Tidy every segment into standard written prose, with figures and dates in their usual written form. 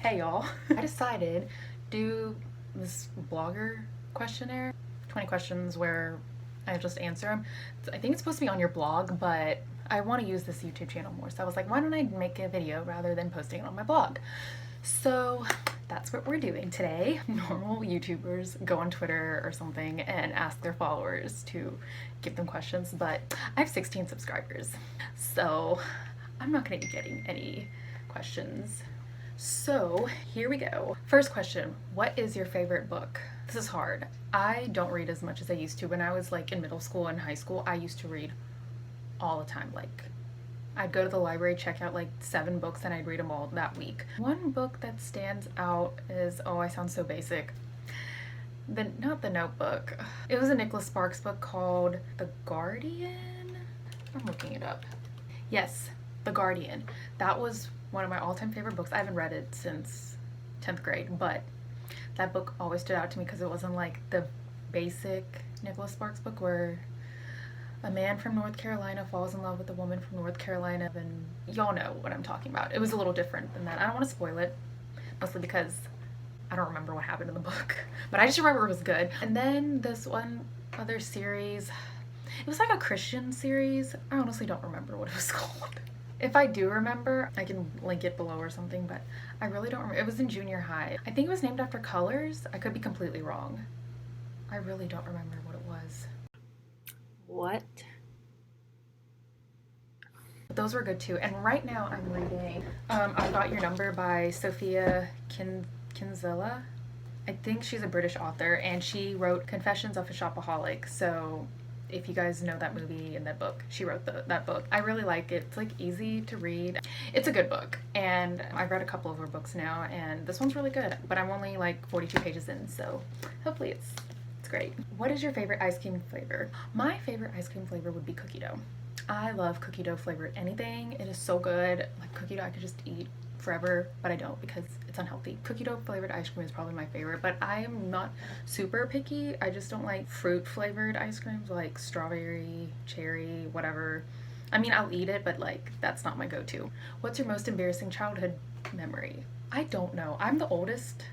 Hey y'all, I decided to do this blogger questionnaire, 20 questions where I just answer them. I think it's supposed to be on your blog, but I want to use this YouTube channel more. So I was like, why don't I make a video rather than posting it on my blog? So that's what we're doing today. Normal YouTubers go on Twitter or something and ask their followers to give them questions, but I have 16 subscribers. So I'm not going to be getting any questions. So here we go. First question, what is your favorite book? This is hard. I don't read as much as I used to. When I was like in middle school and high school, I used to read all the time. Like I'd go to the library, check out like 7 books, and I'd read them all that week. One book that stands out is, oh, I sound so basic. Not The Notebook. It was a Nicholas Sparks book called The Guardian. I'm looking it up. Yes, The Guardian. That was one of my all-time favorite books. I haven't read it since 10th grade, but that book always stood out to me because it wasn't like the basic Nicholas Sparks book where a man from North Carolina falls in love with a woman from North Carolina, and y'all know what I'm talking about. It was a little different than that. I don't want to spoil it, mostly because I don't remember what happened in the book, but I just remember it was good. And then this one other series, it was like a Christian series. I honestly don't remember what it was called. If I do remember, I can link it below or something, but I really don't remember. It was in junior high. I think it was named after colors. I could be completely wrong. I really don't remember what it was. What? But those were good too. And right now I'm reading I Got Your Number by Sophia Kinsella. I think she's a British author, and she wrote Confessions of a Shopaholic. So if you guys know that movie and that book, she wrote that book. I really like it. It's like easy to read. It's a good book, and I've read a couple of her books now, and this one's really good. But I'm only like 42 pages in, so hopefully it's great. What is your favorite ice cream flavor? My favorite ice cream flavor would be cookie dough. I love cookie dough flavored anything. It is so good. Like cookie dough I could just eat forever, but I don't because it's unhealthy. Cookie dough flavored ice cream is probably my favorite, but I am not super picky. I just don't like fruit flavored ice creams like strawberry, cherry, whatever. I mean, I'll eat it, but like that's not my go-to. What's your most embarrassing childhood memory? I don't know. I'm the oldest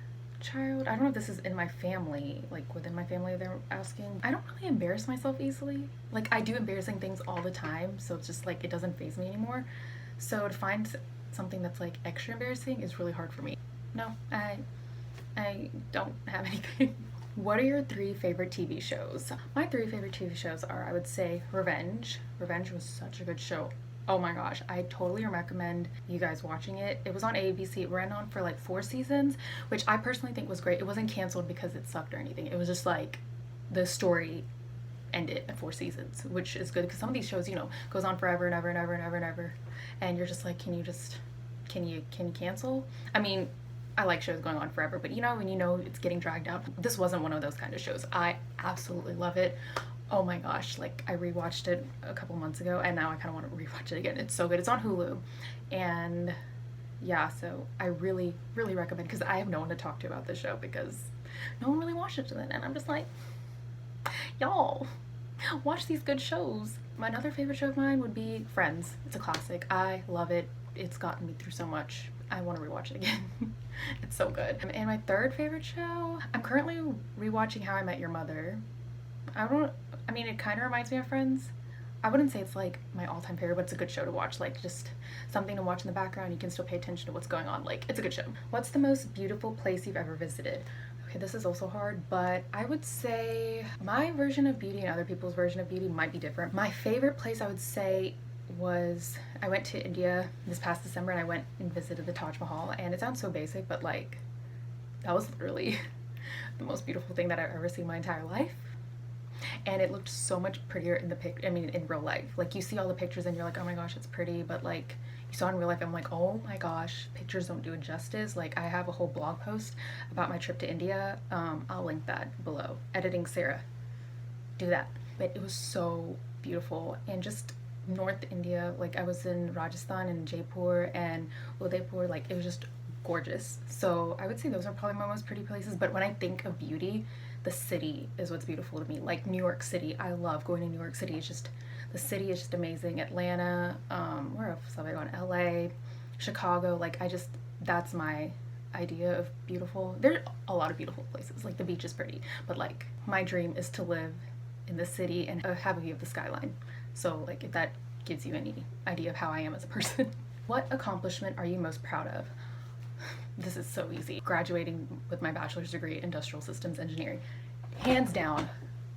child. I don't know if this is in my family, like within my family they're asking. I don't really embarrass myself easily. Like I do embarrassing things all the time, so it's just like it doesn't faze me anymore. So to find something that's like extra embarrassing is really hard for me. No, I don't have anything. What are your 3 favorite TV shows? My 3 favorite TV shows are, I would say, Revenge. Revenge was such a good show. Oh my gosh, I totally recommend you guys watching it. It was on ABC. It ran on for like 4 seasons, which I personally think was great. It wasn't canceled because it sucked or anything. It was just like the story ended at 4 seasons, which is good because some of these shows, you know, goes on forever and ever and ever and ever and ever, and you're just like, can you cancel? I mean, I like shows going on forever, but you know, when you know it's getting dragged out, this wasn't one of those kind of shows. I absolutely love it. Oh my gosh, like I rewatched it a couple months ago and now I kind of want to rewatch it again. It's so good. It's on Hulu, and yeah, so I really recommend, because I have no one to talk to about this show because no one really watched it, and I'm just like, y'all watch these good shows. My another favorite show of mine would be Friends. It's a classic. I love it. It's gotten me through so much. I want to rewatch it again. It's so good. And my 3rd favorite show, I'm currently rewatching How I Met Your Mother. I mean, it kind of reminds me of Friends. I wouldn't say it's like my all-time favorite, but it's a good show to watch. Like just something to watch in the background. You can still pay attention to what's going on. Like it's a good show. What's the most beautiful place you've ever visited? Okay, this is also hard, but I would say my version of beauty and other people's version of beauty might be different. My favorite place I would say was, I went to India this past December and I went and visited the Taj Mahal, and it sounds so basic, but like that was literally the most beautiful thing that I've ever seen in my entire life. And it looked so much prettier in the in real life. Like you see all the pictures and you're like, oh my gosh, it's pretty, but like you saw in real life, I'm like, oh my gosh, pictures don't do it justice. Like I have a whole blog post about my trip to India. I'll link that below. Editing Sarah, do that. But it was so beautiful. And just North India, like I was in Rajasthan and Jaipur and Udaipur, like it was just gorgeous. So I would say those are probably my most pretty places. But when I think of beauty, the city is what's beautiful to me. Like New York City, I love going to New York City. It's just, the city is just amazing. Atlanta, where else have I gone? LA, Chicago, like I just, that's my idea of beautiful. There are a lot of beautiful places. Like the beach is pretty, but like my dream is to live in the city and have a view of the skyline. So like if that gives you any idea of how I am as a person. What accomplishment are you most proud of? This is so easy. Graduating with my bachelor's degree, industrial systems engineering. Hands down,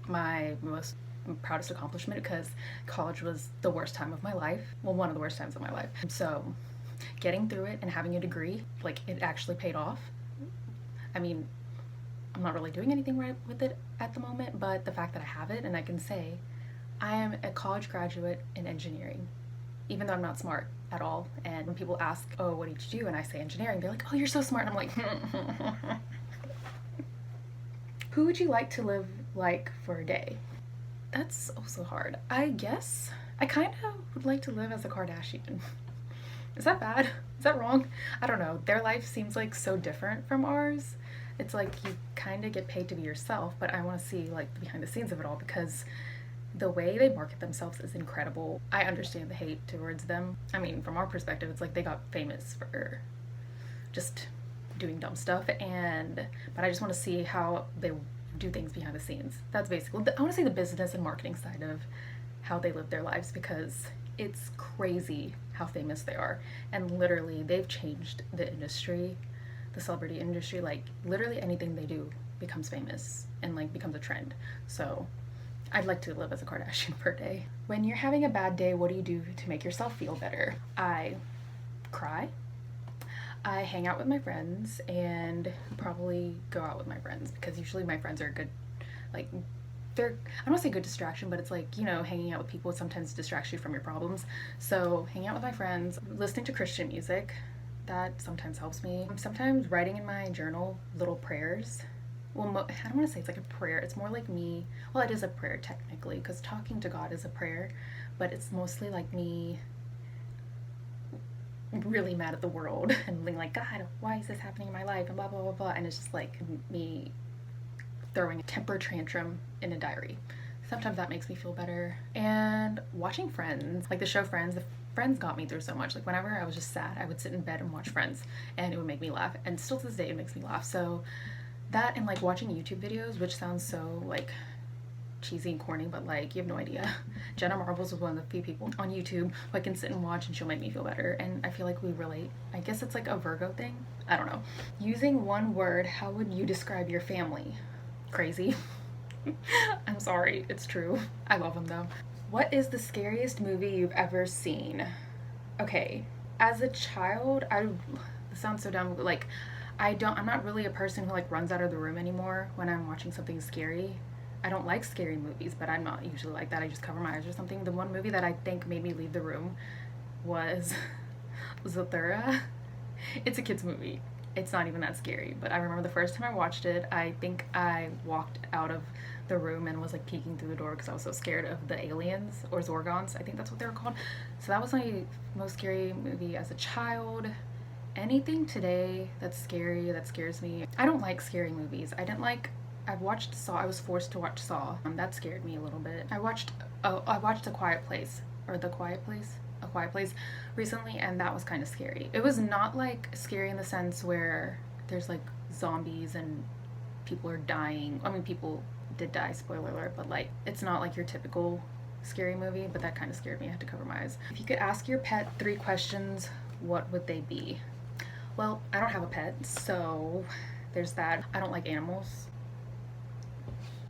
my most proudest accomplishment, because college was the worst time of my life. Well, one of the worst times of my life. So getting through it and having a degree, like it actually paid off. I mean, I'm not really doing anything right with it at the moment, but the fact that I have it and I can say I am a college graduate in engineering, even though I'm not smart at all. And when people ask, oh, what did you do? And I say engineering, they're like, oh, you're so smart. And I'm like, who would you like to live like for a day? That's also hard. I guess I kind of would like to live as a Kardashian. Is that bad? Is that wrong? I don't know. Their life seems like so different from ours. It's like you kind of get paid to be yourself, but I want to see like the behind the scenes of it all, because the way they market themselves is incredible. I understand the hate towards them. I mean, from our perspective, it's like they got famous for just doing dumb stuff, but I just want to see how they do things behind the scenes. That's basically, I want to see the business and marketing side of how they live their lives, because it's crazy how famous they are. And literally, they've changed the industry, the celebrity industry. Like, literally anything they do becomes famous and like becomes a trend. So I'd like to live as a Kardashian for a day. When you're having a bad day, what do you do to make yourself feel better? I cry. I hang out with my friends and probably go out with my friends, because usually my friends are good, like, they're, I don't want to say good distraction, but it's like, you know, hanging out with people sometimes distracts you from your problems. So hanging out with my friends, listening to Christian music, that sometimes helps me. Sometimes writing in my journal little prayers. Well, I don't want to say it's like a prayer. It's more like me. Well, it is a prayer technically, because talking to God is a prayer, but it's mostly like me really mad at the world and being like, God, why is this happening in my life? And blah, blah, blah, blah. And it's just like me throwing a temper tantrum in a diary. Sometimes that makes me feel better. And watching Friends, like the show Friends, the Friends got me through so much. Like whenever I was just sad, I would sit in bed and watch Friends, and it would make me laugh. And still to this day, it makes me laugh. So that, and like watching YouTube videos, which sounds so like cheesy and corny, but like you have no idea. Jenna Marbles was one of the few people on YouTube who I can sit and watch and she'll make me feel better. And I feel like we relate. I guess it's like a Virgo thing. I don't know. Using one word, how would you describe your family? Crazy. I'm sorry, it's true. I love them though. What is the scariest movie you've ever seen? Okay, as a child, this sounds so dumb, but like I'm not really a person who like runs out of the room anymore when I'm watching something scary. I don't like scary movies, but I'm not usually like that. I just cover my eyes or something. The one movie that I think made me leave the room was Zathura. It's a kid's movie. It's not even that scary, but I remember the first time I watched it, I think I walked out of the room and was like peeking through the door because I was so scared of the aliens, or Zorgons, I think that's what they were called. So that was my most scary movie as a child. Anything today that's scary, that scares me. I don't like scary movies. I've watched Saw. I was forced to watch Saw. That scared me a little bit. I watched A Quiet Place, or The Quiet Place, A Quiet Place recently, and that was kind of scary. It was not like scary in the sense where there's like zombies and people are dying. I mean, people did die, spoiler alert, but like it's not like your typical scary movie, but that kind of scared me. I had to cover my eyes. If you could ask your pet 3 questions, what would they be? Well, I don't have a pet, so there's that. I don't like animals.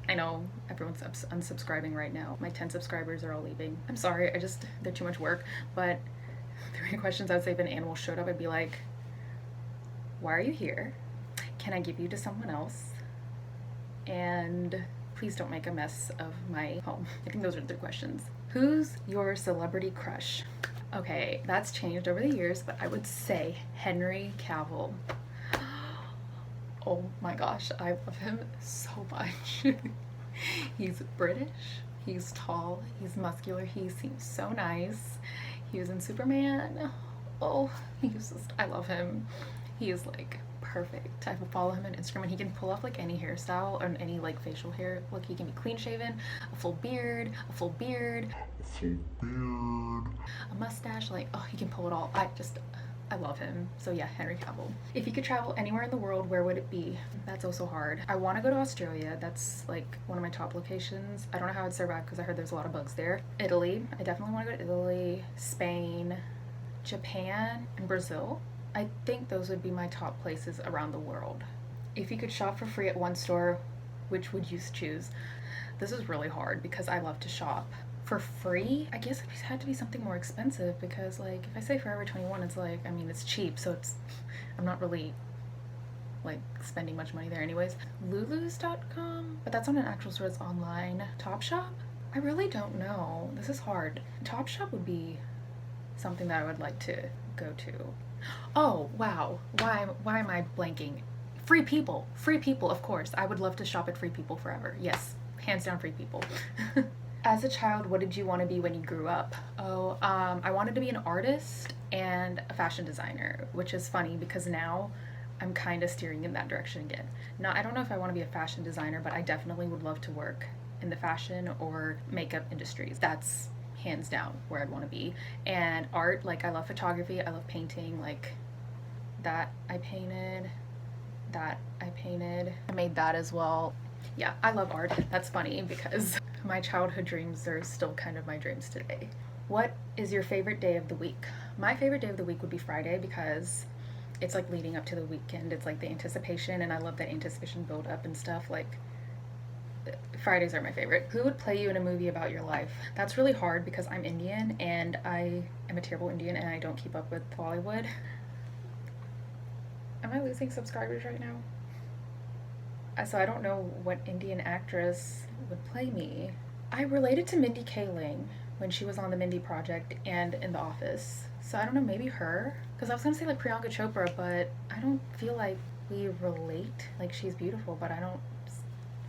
I know everyone's unsubscribing right now. My 10 subscribers are all leaving. I'm sorry, they're too much work. But 3 questions I would say if an animal showed up, I'd be like, why are you here? Can I give you to someone else? And please don't make a mess of my home. I think those are the 3 questions. Who's your celebrity crush? Okay, that's changed over the years, but I would say Henry Cavill. Oh my gosh, I love him so much. He's British, he's tall, he's muscular, he seems so nice. He was in Superman. Oh, I love him. He is like perfect. I follow him on Instagram and he can pull off like any hairstyle or any like facial hair. Look, he can be clean shaven, a full beard, a mustache, like, oh, he can pull it all. I love him. So yeah, Henry Cavill. If you could travel anywhere in the world, where would it be? That's also hard. I want to go to Australia. That's like one of my top locations. I don't know how I'd survive because I heard there's a lot of bugs there. Italy. I definitely want to go to Italy. Spain, Japan, and Brazil. I think those would be my top places around the world. If you could shop for free at one store, which would you choose? This is really hard because I love to shop. For free, I guess it had to be something more expensive because, like, if I say Forever 21, it's like, I mean, it's cheap, so I'm not really, like, spending much money there anyways. Lulus.com, but that's not an actual store, it's online. Topshop? I really don't know. This is hard. Topshop would be something that I would like to go to. Oh, wow. Why am I blanking? Free People. Free People, of course. I would love to shop at Free People forever. Yes, hands down Free People. As a child, what did you want to be when you grew up? Oh, I wanted to be an artist and a fashion designer, which is funny because now I'm kind of steering in that direction again. Now, I don't know if I want to be a fashion designer, but I definitely would love to work in the fashion or makeup industries. That's hands down where I'd want to be. And art, like, I love photography, I love painting, like that I painted, I made that as well. Yeah, I love art. That's funny because my childhood dreams are still kind of my dreams today. What is your favorite day of the week? My favorite day of the week would be Friday because it's like leading up to the weekend. It's like the anticipation, and I love that anticipation build up and stuff. Like, Fridays are my favorite. Who would play you in a movie about your life? That's really hard because I'm Indian and I am a terrible Indian and I don't keep up with Bollywood. Am I losing subscribers right now? So I don't know what Indian actress would play me. I related to Mindy Kaling when she was on the Mindy Project and in The Office. So I don't know, maybe her? Because I was gonna say like Priyanka Chopra, but I don't feel like we relate. Like, she's beautiful, but I don't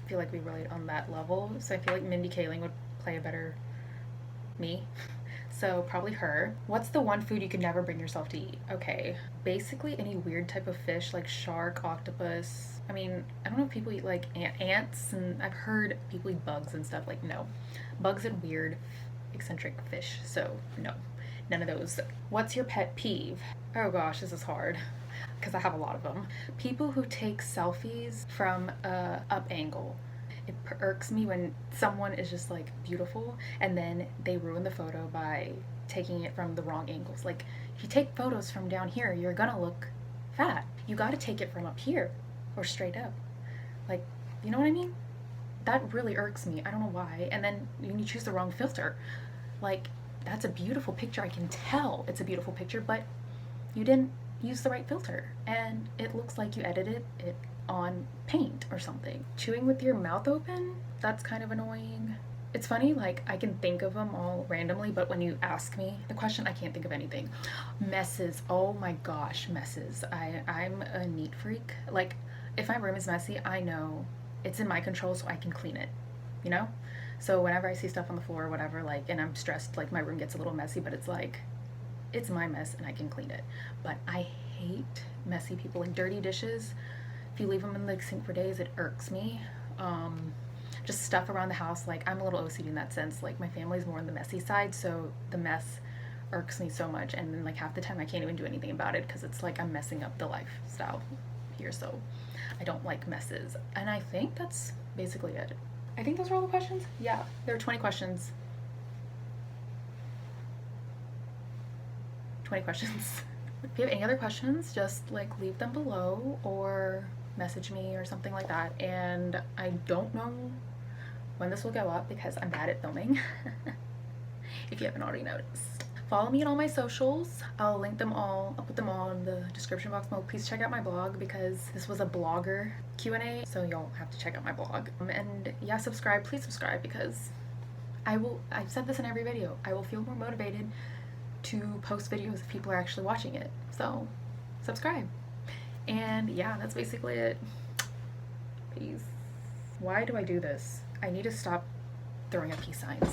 feel like we relate on that level. So I feel like Mindy Kaling would play a better me. So probably her. What's the one food you could never bring yourself to eat? Okay, basically any weird type of fish like shark, octopus. I mean, I don't know if people eat like ants, and I've heard people eat bugs and stuff. Like, no. Bugs and weird eccentric fish. So no, none of those. What's your pet peeve? Oh gosh, this is hard because I have a lot of them. People who take selfies from a up angle. It irks me when someone is just like beautiful and then they ruin the photo by taking it from the wrong angles. Like, if you take photos from down here, you're gonna look fat. You gotta take it from up here or straight up. Like, you know what I mean? That really irks me. I don't know why. And then when you choose the wrong filter, like, that's a beautiful picture. I can tell it's a beautiful picture, but you didn't use the right filter and it looks like you edited it on paint or something. Chewing with your mouth open, that's kind of annoying. It's funny, like, I can think of them all randomly, but when you ask me the question, I can't think of anything. Messes, oh my gosh, messes. I'm a neat freak. Like, if my room is messy, I know it's in my control, so I can clean it, you know? So whenever I see stuff on the floor or whatever, like, and I'm stressed, like, my room gets a little messy, but it's like, it's my mess and I can clean it. But I hate messy people. Like, dirty dishes, if you leave them in the sink for days, it irks me. Just stuff around the house, like, I'm a little OCD in that sense. Like, my family's more on the messy side, so the mess irks me so much, and then like half the time I can't even do anything about it because it's like I'm messing up the lifestyle here. So I don't like messes. And I think that's basically it. I think those are all the questions. Yeah, there are 20 questions. 20 questions. If you have any other questions, just like leave them below or message me or something like that. And I don't know when this will go up because I'm bad at filming. If you haven't already noticed. Follow me on all my socials. I'll link them all. I'll put them all in the description box below. Please check out my blog because this was a blogger Q&A, so you'll have to check out my blog. And yeah, subscribe. Please subscribe because I've said this in every video. I will feel more motivated to post videos if people are actually watching it. So subscribe. And yeah, that's basically it. Peace. Why do I do this? I need to stop throwing up peace signs.